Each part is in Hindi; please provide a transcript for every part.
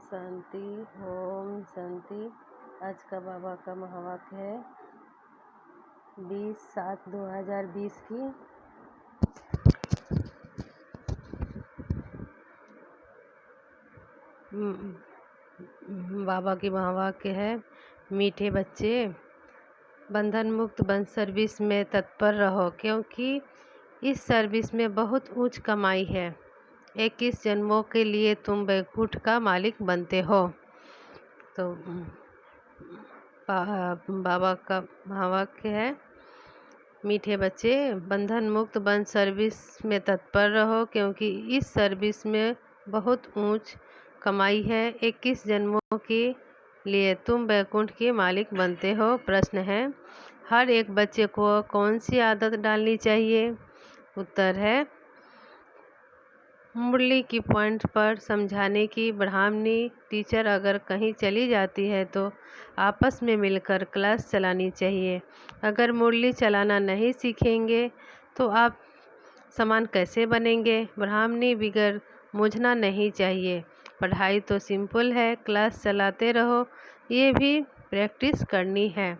शांति। ओम शांति। आज का बाबा का महावाक्य है 20/7/2020 की। बाबा की महावाक्य है, मीठे बच्चे बंधन मुक्त बन सर्विस में तत्पर रहो, क्योंकि इस सर्विस में बहुत ऊंच कमाई है। 21 जन्मों के लिए तुम वैकुंठ का मालिक बनते हो। तो बाबा का महावाक्य है, मीठे बच्चे बंधन मुक्त बन सर्विस में तत्पर रहो, क्योंकि इस सर्विस में बहुत ऊंच कमाई है। 21 जन्मों के लिए तुम वैकुंठ के मालिक बनते हो। प्रश्न है, हर एक बच्चे को कौन सी आदत डालनी चाहिए? उत्तर है, मुरली की पॉइंट पर समझाने की ब्राह्मणी टीचर अगर कहीं चली जाती है तो आपस में मिलकर क्लास चलानी चाहिए। अगर मुरली चलाना नहीं सीखेंगे तो आप समान कैसे बनेंगे? ब्राह्मणी बिगर मूझना नहीं चाहिए। पढ़ाई तो सिंपल है, क्लास चलाते रहो, ये भी प्रैक्टिस करनी है।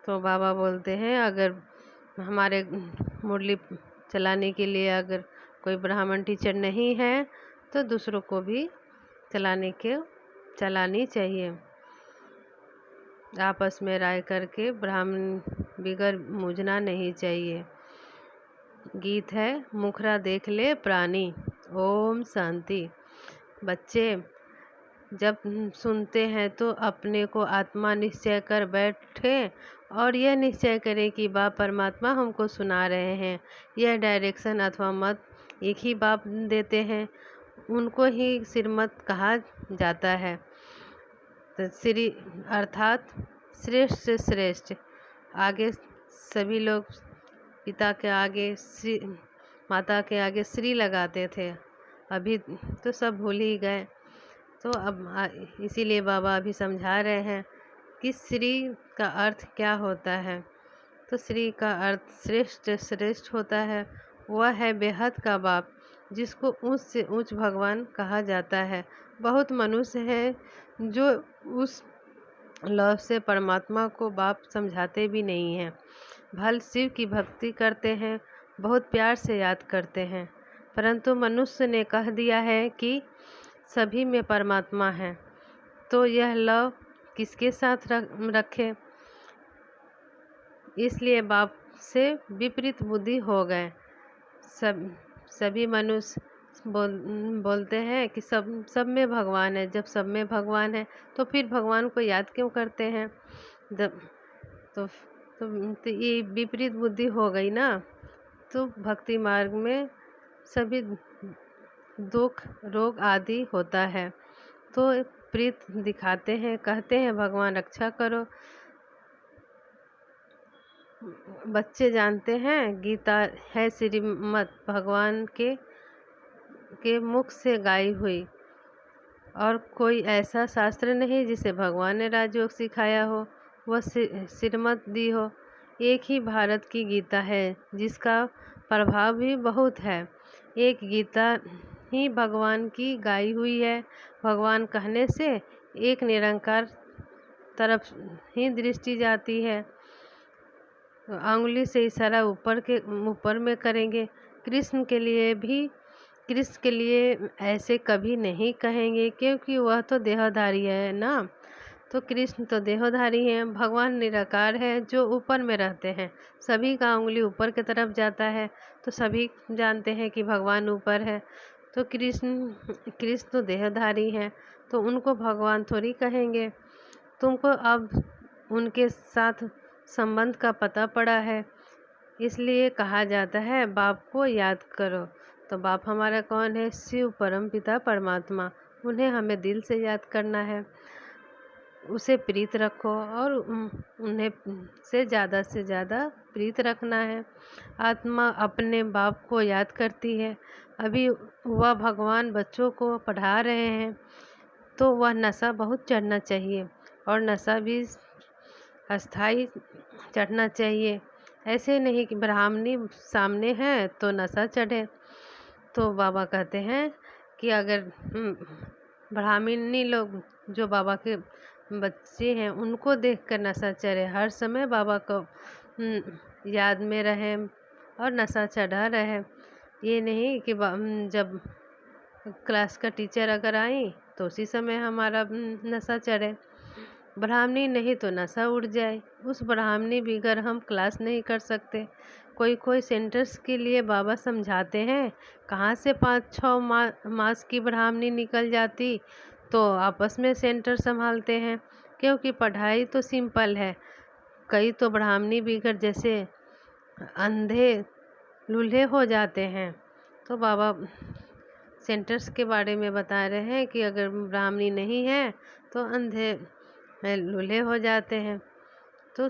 तो बाबा बोलते हैं, अगर हमारे मुरली चलाने के लिए अगर कोई ब्राह्मण टीचर नहीं है तो दूसरों को भी चलानी चाहिए। आपस में राय करके ब्राह्मण बिगर मूझना नहीं चाहिए। गीत है, मुखरा देख ले प्राणी। ओम शांति। बच्चे जब सुनते हैं तो अपने को आत्मा निश्चय कर बैठे और यह निश्चय करें कि बाप परमात्मा हमको सुना रहे हैं। यह डायरेक्शन अथवा मत एक ही बाप देते हैं, उनको ही श्रीमत कहा जाता है। तो श्री अर्थात श्रेष्ठ से श्रेष्ठ। आगे सभी लोग पिता के आगे श्री, माता के आगे श्री लगाते थे, अभी तो सब भूल ही गए। तो अब इसीलिए बाबा अभी समझा रहे हैं कि श्री का अर्थ क्या होता है। तो श्री का अर्थ श्रेष्ठ श्रेष्ठ होता है। वह है बेहद का बाप, जिसको ऊंच से ऊंच भगवान कहा जाता है। बहुत मनुष्य हैं जो उस लव से परमात्मा को बाप समझाते भी नहीं हैं। भल शिव की भक्ति करते हैं, बहुत प्यार से याद करते हैं, परंतु मनुष्य ने कह दिया है कि सभी में परमात्मा है, तो यह लव किसके साथ रखे? इसलिए बाप से विपरीत बुद्धि हो गए। सभी मनुष्य बोलते हैं कि सब में भगवान है। जब सब में भगवान है तो फिर भगवान को याद क्यों करते हैं? तो ये विपरीत बुद्धि हो गई ना। तो भक्ति मार्ग में सभी दुख रोग आदि होता है, तो प्रीत दिखाते हैं, कहते हैं भगवान रक्षा करो। बच्चे जानते हैं गीता है श्रीमद् भगवान के मुख से गाई हुई, और कोई ऐसा शास्त्र नहीं जिसे भगवान ने राजयोग सिखाया हो, वह श्रीमद् दी हो। एक ही भारत की गीता है जिसका प्रभाव भी बहुत है। एक गीता ही भगवान की गाई हुई है। भगवान कहने से एक निरंकार तरफ ही दृष्टि जाती है। अंगुली से इशारा ऊपर में करेंगे। कृष्ण के लिए ऐसे कभी नहीं कहेंगे, क्योंकि वह तो देहधारी है ना। तो कृष्ण तो देहधारी हैं, भगवान निराकार है जो ऊपर में रहते हैं। सभी का उंगली ऊपर की तरफ जाता है, तो सभी जानते हैं कि भगवान ऊपर है। तो कृष्ण तो देहधारी हैं, तो उनको भगवान थोड़ी कहेंगे। तुमको अब उनके साथ संबंध का पता पड़ा है, इसलिए कहा जाता है बाप को याद करो। तो बाप हमारा कौन है? शिव परम पिता परमात्मा। उन्हें हमें दिल से याद करना है, उसे प्रीत रखो और उन्हें से ज़्यादा प्रीत रखना है। आत्मा अपने बाप को याद करती है। अभी वह भगवान बच्चों को पढ़ा रहे हैं, तो वह नशा बहुत चढ़ना चाहिए, और नशा भी अस्थाई चढ़ना चाहिए। ऐसे नहीं कि ब्राह्मणी सामने है तो नशा चढ़े। तो बाबा कहते हैं कि अगर ब्राह्मणी लोग जो बाबा के बच्चे हैं उनको देखकर नशा चढ़े, हर समय बाबा को याद में रहे और नशा चढ़ा रहे। ये नहीं कि जब क्लास का टीचर अगर आई तो उसी समय हमारा नशा चढ़े। ब्राह्मणी नहीं तो नशा उड़ जाए। उस ब्राह्मणी बगैर हम क्लास नहीं कर सकते। कोई कोई सेंटर्स के लिए बाबा समझाते हैं, कहाँ से 5-6 मास की ब्राह्मणी निकल जाती तो आपस में सेंटर संभालते हैं, क्योंकि पढ़ाई तो सिंपल है। कई तो ब्राह्मणी बगैर जैसे अंधे लूल्हे हो जाते हैं। तो बाबा सेंटर्स के बारे में बता रहे हैं कि अगर ब्राह्मणी नहीं है तो अंधे लूल्हे हो जाते हैं। तो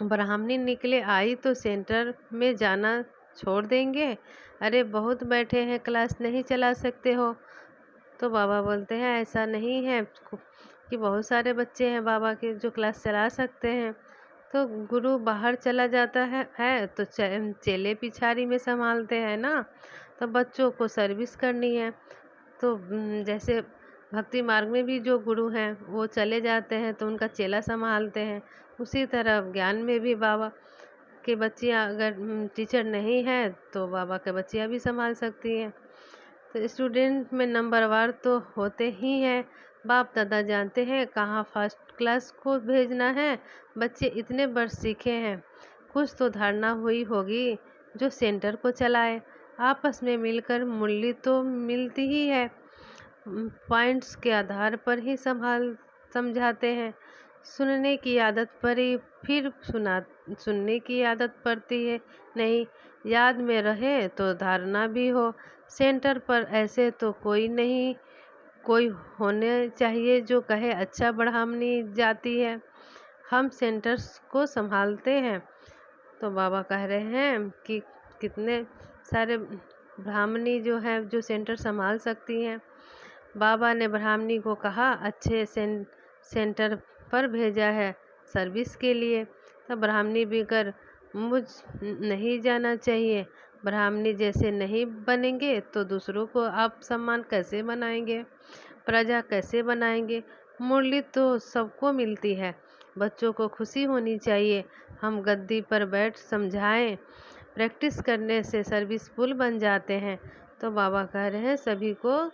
ब्राह्मणी निकले आई तो सेंटर में जाना छोड़ देंगे? अरे बहुत बैठे हैं, क्लास नहीं चला सकते हो? तो बाबा बोलते हैं ऐसा नहीं है कि बहुत सारे बच्चे हैं बाबा के जो क्लास चला सकते हैं। तो गुरु बाहर चला जाता है तो चेले पिछाड़ी में संभालते हैं ना। तो बच्चों को सर्विस करनी है। तो जैसे भक्ति मार्ग में भी जो गुरु हैं वो चले जाते हैं तो उनका चेला संभालते हैं, उसी तरह ज्ञान में भी बाबा के बच्चियाँ अगर टीचर नहीं है तो बाबा के बच्चियाँ भी संभाल सकती हैं। तो स्टूडेंट में नंबरवार तो होते ही हैं। बाप दादा जानते हैं कहाँ फर्स्ट क्लास को भेजना है। बच्चे इतने वर्ष सीखे हैं, कुछ तो धारणा हुई होगी जो सेंटर को चलाए। आपस में मिलकर मूल्य तो मिलती ही है। पॉइंट्स के आधार पर ही समझाते हैं। सुनने की आदत पड़ी फिर सुनने की आदत पड़ती है नहीं। याद में रहे तो धारणा भी हो। सेंटर पर ऐसे तो कोई नहीं, कोई होने चाहिए जो कहे अच्छा ब्राह्मणी जाती है, हम सेंटर्स को संभालते हैं। तो बाबा कह रहे हैं कि कितने सारे ब्राह्मणी जो हैं जो सेंटर संभाल सकती हैं। बाबा ने ब्राह्मणी को कहा अच्छे सेंटर पर भेजा है सर्विस के लिए। तो ब्राह्मणी बगैर मुझ नहीं जाना चाहिए। ब्राह्मणी जैसे नहीं बनेंगे तो दूसरों को आप सम्मान कैसे बनाएंगे, प्रजा कैसे बनाएंगे? मूल्य तो सबको मिलती है, बच्चों को खुशी होनी चाहिए। हम गद्दी पर बैठ समझाएं, प्रैक्टिस करने से सर्विसफुल बन जाते हैं। तो बाबा कह रहे हैं सभी को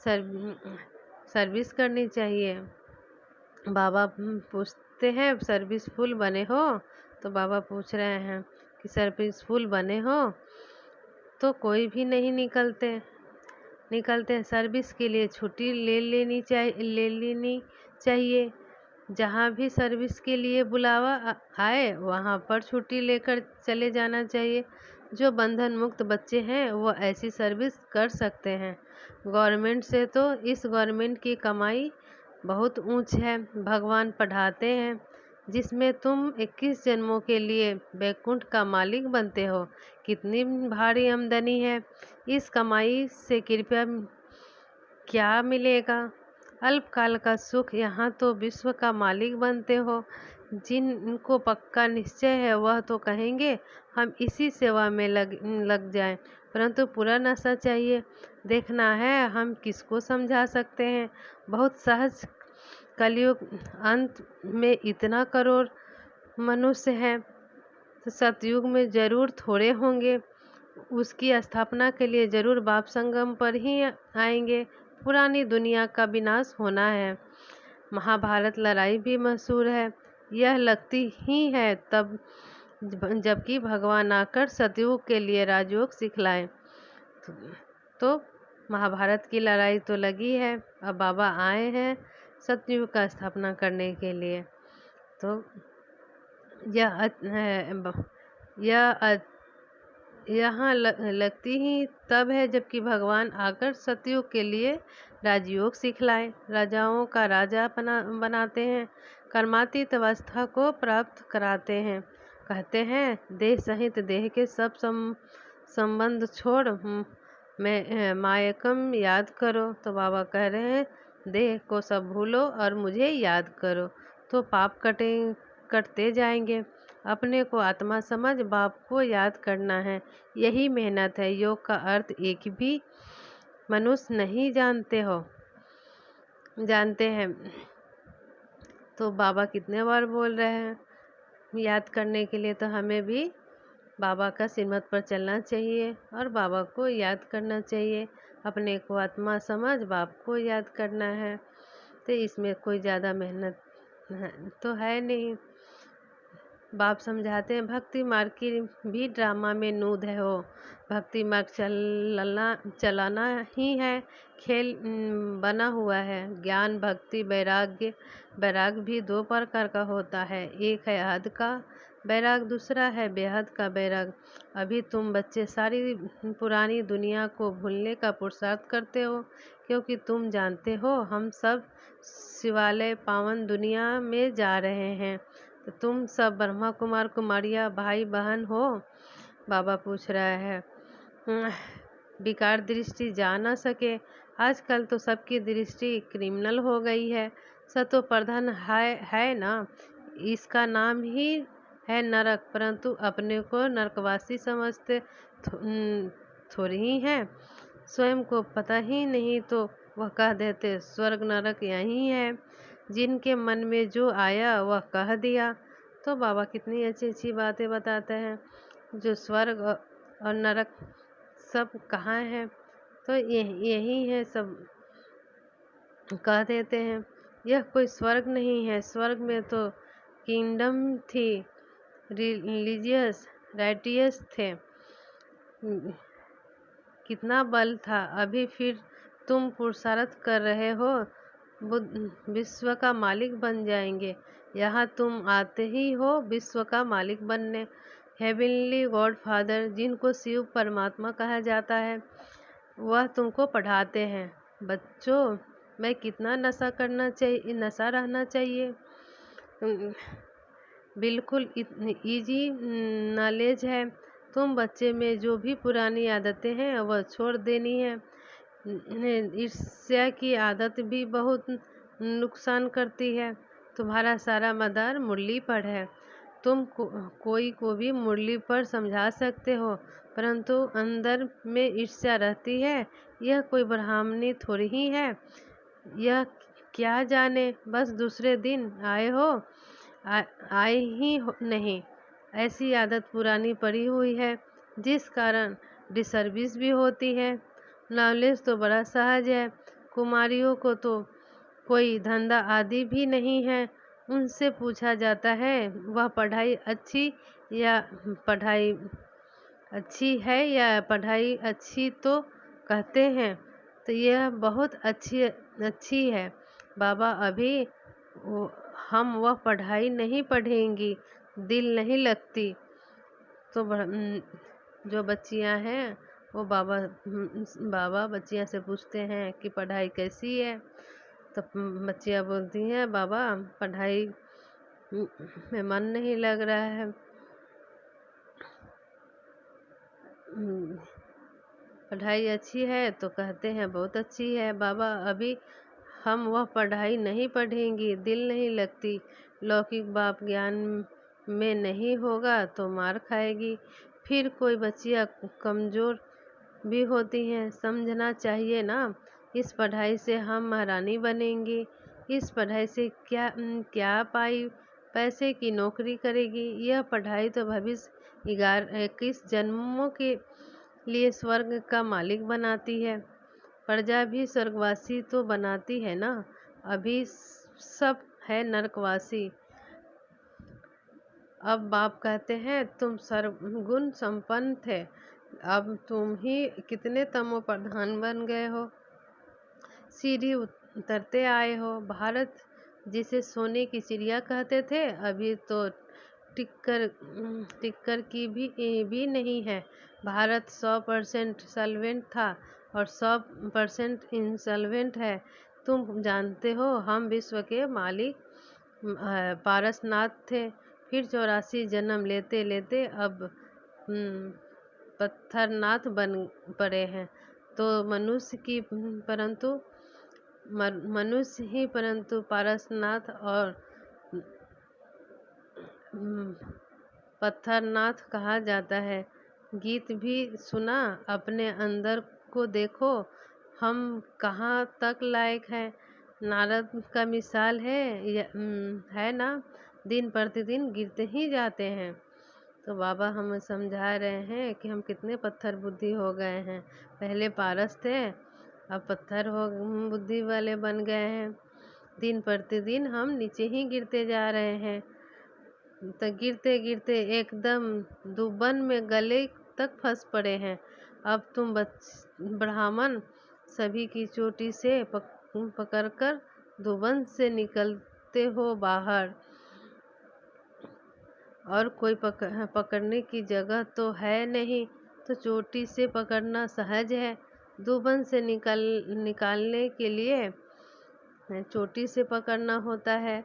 सर्विस करनी चाहिए। बाबा पूछते हैं सर्विसफुल बने हो? तो बाबा पूछ रहे हैं कि सर्विसफुल बने हो तो कोई भी नहीं निकलते हैं। सर्विस के लिए छुट्टी ले लेनी चाहिए। जहाँ भी सर्विस के लिए बुलावा आए वहाँ पर छुट्टी लेकर चले जाना चाहिए। जो बंधन मुक्त बच्चे हैं वो ऐसी सर्विस कर सकते हैं। गवर्नमेंट से तो इस गवर्नमेंट की कमाई बहुत ऊंच है। भगवान पढ़ाते हैं जिसमें तुम 21 जन्मों के लिए बैकुंठ का मालिक बनते हो। कितनी भारी आमदनी है। इस कमाई से कृपया क्या मिलेगा? अल्पकाल का सुख। यहाँ तो विश्व का मालिक बनते हो। जिनको पक्का निश्चय है वह तो कहेंगे हम इसी सेवा में लग जाएं, परंतु पूरा नशा चाहिए। देखना है हम किसको समझा सकते हैं। बहुत सहज। कलयुग अंत में इतना करोड़ मनुष्य हैं तो सतयुग में जरूर थोड़े होंगे। उसकी स्थापना के लिए जरूर बाप संगम पर ही आएंगे। पुरानी दुनिया का विनाश होना है। महाभारत लड़ाई भी मशहूर है। यह लगती ही है तब जबकि भगवान आकर सतयुग के लिए राजयोग सिखलाए। तो महाभारत की लड़ाई तो लगी है, अब बाबा आए हैं सतयुग का स्थापना करने के लिए। तो यहाँ लगती ही तब है जबकि भगवान आकर सतयुग के लिए राजयोग सिखलाए। राजाओं का राजा बनाते हैं, कर्मातीत अवस्था को प्राप्त कराते हैं। कहते हैं देह सहित देह के सब संबंध छोड़ मायकम याद करो। तो बाबा कह रहे हैं देह को सब भूलो और मुझे याद करो तो पाप कटते जाएंगे। अपने को आत्मा समझ बाप को याद करना है, यही मेहनत है। योग का अर्थ एक भी मनुष्य नहीं जानते हो। जानते हैं। तो बाबा कितने बार बोल रहे हैं याद करने के लिए, तो हमें भी बाबा का श्रीमत पर चलना चाहिए और बाबा को याद करना चाहिए। अपने को आत्मा समझ बाप को याद करना है, तो इसमें कोई ज़्यादा मेहनत तो है नहीं। बाप समझाते हैं भक्ति मार्ग की भी ड्रामा में नूद है हो। भक्ति मार्ग चलाना ही है, खेल बना हुआ है। ज्ञान भक्ति वैराग्य, वैराग भी दो प्रकार का होता है। एक है हद का वैराग, दूसरा है बेहद का वैराग। अभी तुम बच्चे सारी पुरानी दुनिया को भूलने का पुरुषार्थ करते हो, क्योंकि तुम जानते हो हम सब शिवालय पावन दुनिया में जा रहे हैं। तो तुम सब ब्रह्मा कुमार कुमारियाँ भाई बहन हो। बाबा पूछ रहा है विकार दृष्टि जा ना सके। आजकल तो सबकी दृष्टि क्रिमिनल हो गई है। सतो प्रधान है ना, इसका नाम ही है नरक, परंतु अपने को नरकवासी समझते थोड़ी ही है। स्वयं को पता ही नहीं तो वह कह देते स्वर्ग नरक यही है। जिनके मन में जो आया वह कह दिया। तो बाबा कितनी अच्छी अच्छी बातें बताते हैं। जो स्वर्ग और नरक सब कहाँ है, तो यही है, सब कह देते हैं। यह कोई स्वर्ग नहीं है। स्वर्ग में तो किंगडम थी, रिलीजियस राइटियस थे, कितना बल था। अभी फिर तुम पुरुषार्थ कर रहे हो, विश्व का मालिक बन जाएंगे। यहाँ तुम आते ही हो विश्व का मालिक बनने। हेवनली गॉड फादर, जिनको शिव परमात्मा कहा जाता है, वह तुमको पढ़ाते हैं बच्चों मैं कितना नशा करना चाहिए, नशा रहना चाहिए। बिल्कुल इजी नॉलेज है। तुम बच्चे में जो भी पुरानी आदतें हैं वह छोड़ देनी है। ईर्ष्या की आदत भी बहुत नुकसान करती है। तुम्हारा सारा मदार मुरली पर है। तुम कोई को भी मुरली पर समझा सकते हो, परंतु अंदर में ईर्ष्या रहती है। यह कोई ब्राह्मणी थोड़ी ही है। यह क्या जाने बस दूसरे दिन आए हो, आए ही नहीं। ऐसी आदत पुरानी पड़ी हुई है, जिस कारण डिसर्विस भी होती है। नॉलेज तो बड़ा सहज है। कुमारियों को तो कोई धंधा आदि भी नहीं है। उनसे पूछा जाता है वह पढ़ाई अच्छी है या पढ़ाई अच्छी, तो कहते हैं तो यह बहुत अच्छी है बाबा। अभी हम वह पढ़ाई नहीं पढ़ेंगी, दिल नहीं लगती। तो जो बच्चियां हैं वो बाबा बच्चियां से पूछते हैं कि पढ़ाई कैसी है। तो बच्चियां बोलती हैं बाबा पढ़ाई में मन नहीं लग रहा है। पढ़ाई अच्छी है तो कहते हैं बहुत अच्छी है बाबा। अभी हम वह पढ़ाई नहीं पढ़ेंगी, दिल नहीं लगती। लौकिक बाप ज्ञान में नहीं होगा तो मार खाएगी। फिर कोई बच्चियां कमज़ोर भी होती हैं। समझना चाहिए ना, इस पढ़ाई से हम महारानी बनेंगी। इस पढ़ाई से क्या पाई, पैसे की नौकरी करेगी। यह पढ़ाई तो भविष्य 21 जन्मों के लिए स्वर्ग का मालिक बनाती है। प्रजा भी स्वर्गवासी तो बनाती है ना। अभी सब है नरकवासी। अब बाप कहते हैं तुम सर्वगुण संपन्न थे, अब तुम ही कितने तमो प्रधान बन गए हो। सीढ़ी उतरते आए हो। भारत जिसे सोने की चिड़िया कहते थे, अभी तो टिक्कर की भी नहीं है। भारत 100% सॉल्वेंट था और 100% इंसॉल्वेंट है। तुम जानते हो हम विश्व के मालिक पारसनाथ थे, फिर 84 जन्म लेते लेते अब पत्थरनाथ बन पड़े हैं। तो मनुष्य ही परंतु पारसनाथ और पत्थरनाथ कहा जाता है। गीत भी सुना, अपने अंदर को देखो, हम कहाँ तक लायक हैं। नारद का मिसाल है ना, दिन प्रतिदिन गिरते ही जाते हैं। तो बाबा हमें समझा रहे हैं कि हम कितने पत्थर बुद्धि हो गए हैं। पहले पारस थे, अब पत्थर हो बुद्धि वाले बन गए हैं। दिन प्रतिदिन हम नीचे ही गिरते जा रहे हैं। तो गिरते गिरते एकदम दुबन में गले तक फंस पड़े हैं। अब तुम ब्राह्मण सभी की चोटी से पकड़कर दुबन से निकलते हो बाहर, और कोई पकड़ने की जगह तो है नहीं, तो चोटी से पकड़ना सहज है। दुबन से निकालने के लिए चोटी से पकड़ना होता है।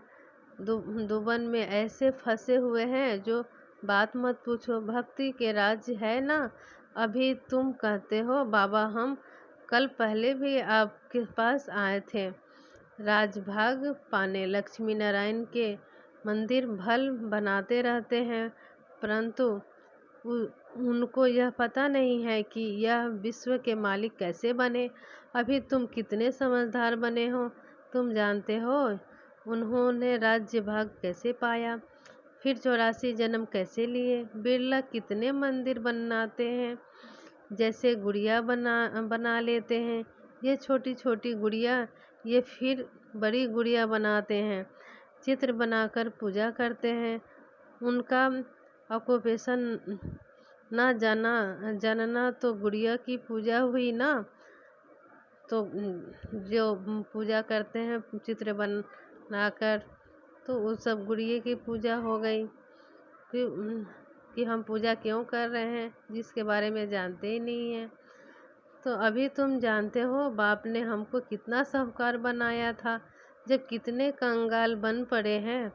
दुबन में ऐसे फंसे हुए हैं जो बात मत पूछो। भक्ति के राज्य है ना। अभी तुम कहते हो बाबा हम कल पहले भी आपके पास आए थे राजभाग पाने। लक्ष्मी नारायण के मंदिर भल बनाते रहते हैं, परंतु उनको यह पता नहीं है कि यह विश्व के मालिक कैसे बने। अभी तुम कितने समझदार बने हो। तुम जानते हो उन्होंने राज्य भाग कैसे पाया, फिर 84 जन्म कैसे लिए। बिरला कितने मंदिर बनाते हैं, जैसे गुड़िया बना लेते हैं। ये छोटी छोटी गुड़िया, ये फिर बड़ी गुड़िया बनाते हैं, चित्र बनाकर पूजा करते हैं। उनका ऑक्यूपेशन ना जानना तो गुड़िया की पूजा हुई ना। तो जो पूजा करते हैं चित्र बनाकर, तो वो सब गुड़िया की पूजा हो गई। कि हम पूजा क्यों कर रहे हैं जिसके बारे में जानते ही नहीं हैं। तो अभी तुम जानते हो बाप ने हमको कितना साहूकार बनाया था, जब कितने कंगाल बन पड़े हैं।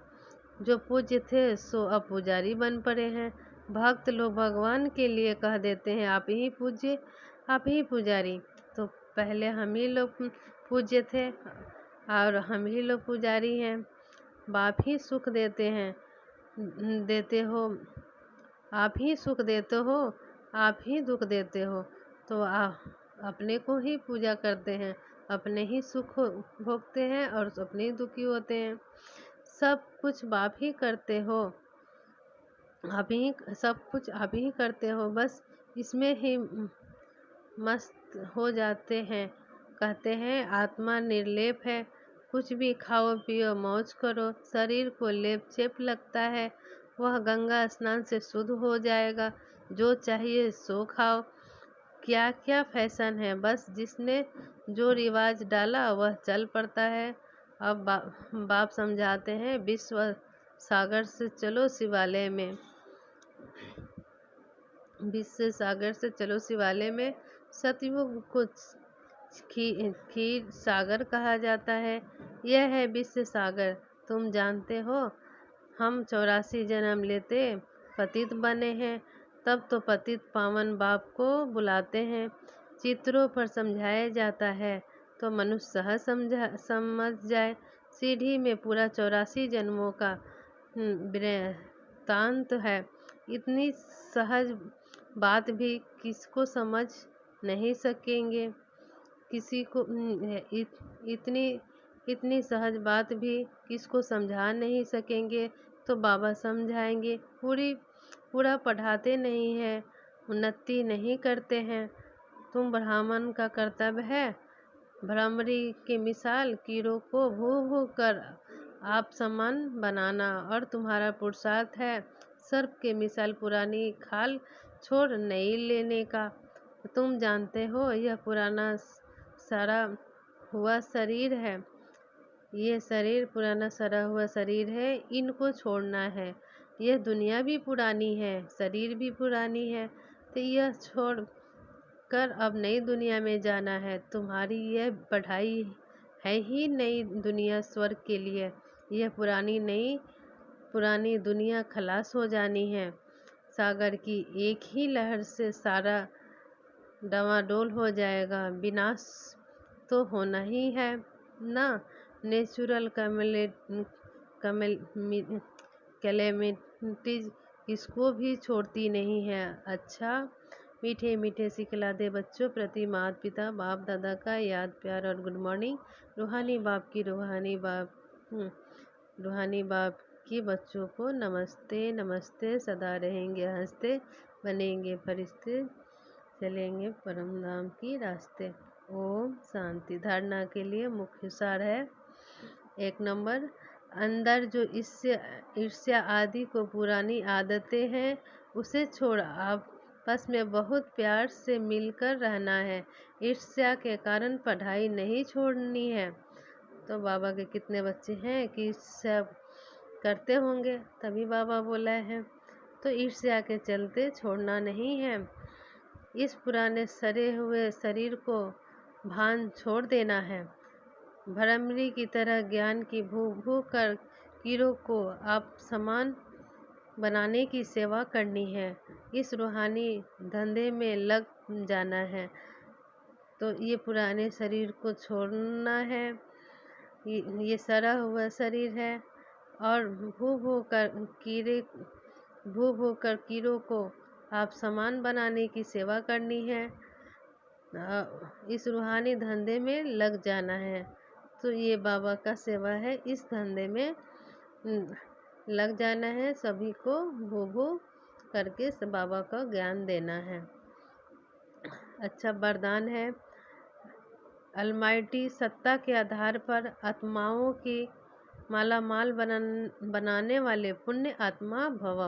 जो पूज्य थे सो अब पुजारी बन पड़े हैं। भक्त लोग भगवान के लिए कह देते हैं आप ही पूज्य, आप ही पुजारी। तो पहले हम ही लोग पूज्य थे और हम ही लोग पुजारी हैं। बाप ही सुख देते हो, आप ही सुख देते हो, आप ही दुख देते हो। तो अपने को ही पूजा करते हैं, अपने ही सुख भोगते हैं और अपने ही दुखी होते हैं। सब कुछ बाप ही करते हो, आप ही सब कुछ आप ही करते हो, बस इसमें ही मस्त हो जाते हैं। कहते हैं आत्मा निर्लेप है, कुछ भी खाओ पियो मौज करो। शरीर को लेप चेप लगता है, वह गंगा स्नान से शुद्ध हो जाएगा। जो चाहिए सो खाओ। क्या क्या फैशन है, बस जिसने जो रिवाज डाला वह चल पड़ता है। अब बाप समझाते हैं विश्व सागर से चलो शिवालय में, विश्व सागर से चलो शिवालय में। सतयुग को खीर सागर कहा जाता है, यह है विश्व सागर। तुम जानते हो हम 84 जन्म लेते पतित बने हैं, तब तो पतित पावन बाप को बुलाते हैं। चित्रों पर समझाया जाता है तो मनुष्य सहज समझ जाए। सीढ़ी में पूरा 84 जन्मों का वृत्तांत है। इतनी सहज बात भी किसको समझ नहीं सकेंगे, किसी को इतनी सहज बात भी किसको समझा नहीं सकेंगे। तो बाबा समझाएंगे। पूरा पढ़ाते नहीं हैं, उन्नति नहीं करते हैं। तुम ब्राह्मण का कर्तव्य है भ्रमरी के मिसाल कीड़ों को भू भू कर आप समान बनाना, और तुम्हारा पुरुषार्थ है सर्प के मिसाल पुरानी खाल छोड़ नई लेने का। तुम जानते हो यह पुराना सड़ा हुआ शरीर है, ये शरीर पुराना सड़ा हुआ शरीर है, इनको छोड़ना है। यह दुनिया भी पुरानी है, शरीर भी पुरानी है, तो यह छोड़ कर अब नई दुनिया में जाना है। तुम्हारी यह पढ़ाई है ही नई दुनिया स्वर्ग के लिए। यह पुरानी दुनिया खलास हो जानी है। सागर की एक ही लहर से सारा डवाडोल हो जाएगा। विनाश तो होना ही है ना। नेचुरल कैलेमिटीज इसको भी छोड़ती नहीं है। अच्छा मीठे मीठे सिखला दे बच्चों प्रति माता पिता बाप दादा का याद प्यार और गुड मॉर्निंग। रूहानी बाप की बच्चों को नमस्ते नमस्ते। सदा रहेंगे हंसते, बनेंगे फरिश्ते, चलेंगे परम धाम की रास्ते। ओम शांति। धारणा के लिए मुख्य सार है। 1 नंबर, अंदर जो ईर्ष्या आदि को पुरानी आदतें हैं उसे छोड़ आपस में बहुत प्यार से मिलकर रहना है। ईर्ष्या के कारण पढ़ाई नहीं छोड़नी है। तो बाबा के कितने बच्चे हैं कि ईर्ष्या करते होंगे, तभी बाबा बोला है। तो ईर्ष्या के चलते छोड़ना नहीं है। इस पुराने सड़े हुए शरीर को भान छोड़ देना है। भ्रमरी की तरह ज्ञान की भू कर कीड़ों को आप समान बनाने की सेवा करनी है। इस रूहानी धंधे में लग जाना है। तो ये पुराने शरीर को छोड़ना है। ये सड़ा हुआ शरीर है और भू कर कीड़ों को आप समान बनाने की सेवा करनी है। इस रूहानी धंधे में लग जाना है। तो ये बाबा का सेवा है। इस धंधे में लग जाना है। सभी को भू करके बाबा का ज्ञान देना है। अच्छा वरदान है। अलमाइटी सत्ता के आधार पर आत्माओं की मालामाल बनाने वाले पुण्य आत्मा भव।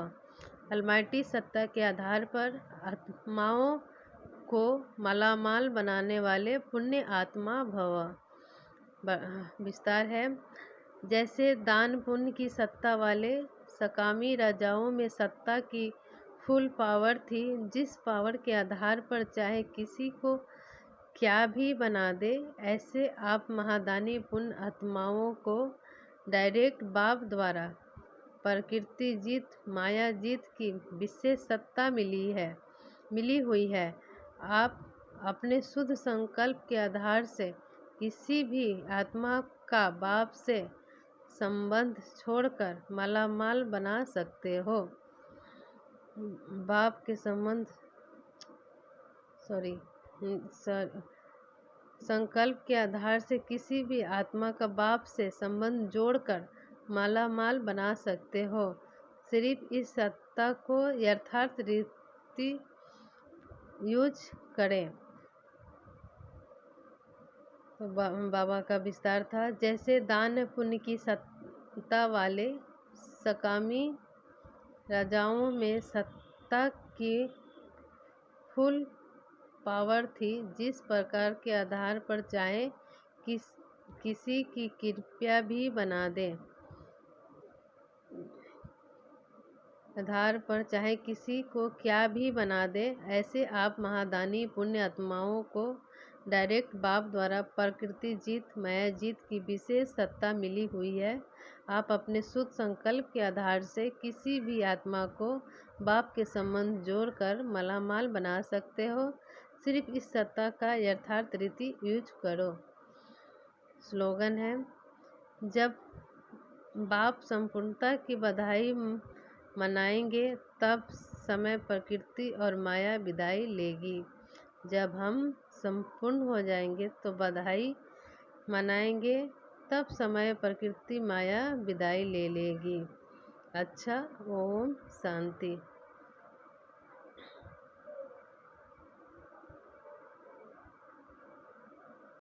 अलमाइटी सत्ता के आधार पर आत्माओं को मालामाल बनाने वाले पुण्य आत्मा भव। विस्तार है। जैसे दान पुण्य की सत्ता वाले सकामी राजाओं में सत्ता की फुल पावर थी, जिस पावर के आधार पर चाहे किसी को क्या भी बना दे, ऐसे आप महादानी पुण्य आत्माओं को डायरेक्ट बाप द्वारा प्रकृति जीत माया जीत की विशेष सत्ता मिली हुई है। आप अपने शुद्ध संकल्प के आधार से किसी भी आत्मा का बाप से संबंध छोड़कर मालामाल बना सकते हो। बाप के संकल्प के आधार से किसी भी आत्मा का बाप से संबंध जोड़कर मालामाल बना सकते हो। सिर्फ इस सत्ता को यथार्थ रीति यूज करें। तो बाबा का विस्तार था। जैसे दान पुण्य की सत्ता वाले सकामी राजाओं में सत्ता की फुल पावर थी, जिस प्रकार के आधार पर चाहे किसी की कृपया भी बना दे, आधार पर चाहे किसी को क्या भी बना दे, ऐसे आप महादानी पुण्य आत्माओं को डायरेक्ट बाप द्वारा प्रकृति जीत माया जीत की विशेष सत्ता मिली हुई है। आप अपने शुद्ध संकल्प के आधार से किसी भी आत्मा को बाप के संबंध जोड़कर मालामाल बना सकते हो। सिर्फ इस सत्ता का यथार्थ रीति यूज करो। स्लोगन है। जब बाप संपूर्णता की बधाई मनाएंगे तब समय प्रकृति और माया विदाई लेगी। जब हम संपूर्ण हो जाएंगे तो बधाई मनाएंगे, तब समय प्रकृति माया विदाई ले लेगी। अच्छा, ओम शांति।